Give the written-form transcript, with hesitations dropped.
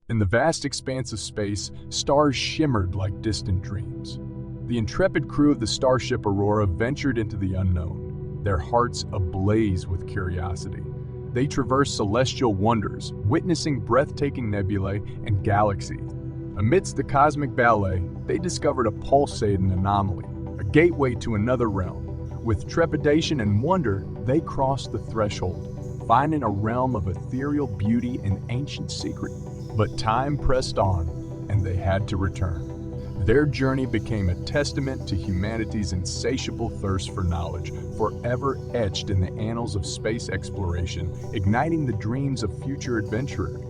In the vast expanse of space, stars shimmered like distant dreams. The intrepid crew of the starship Aurora ventured into the unknown, their hearts ablaze with curiosity. They traversed celestial wonders, witnessing breathtaking nebulae and galaxies. Amidst the cosmic ballet, they discovered a pulsating anomaly, a gateway to another realm. With trepidation and wonder, they crossed the threshold, finding a realm of ethereal beauty and ancient secret. But time pressed on, and they had to return. Their journey became a testament to humanity's insatiable thirst for knowledge, forever etched in the annals of space exploration, igniting the dreams of future adventurers.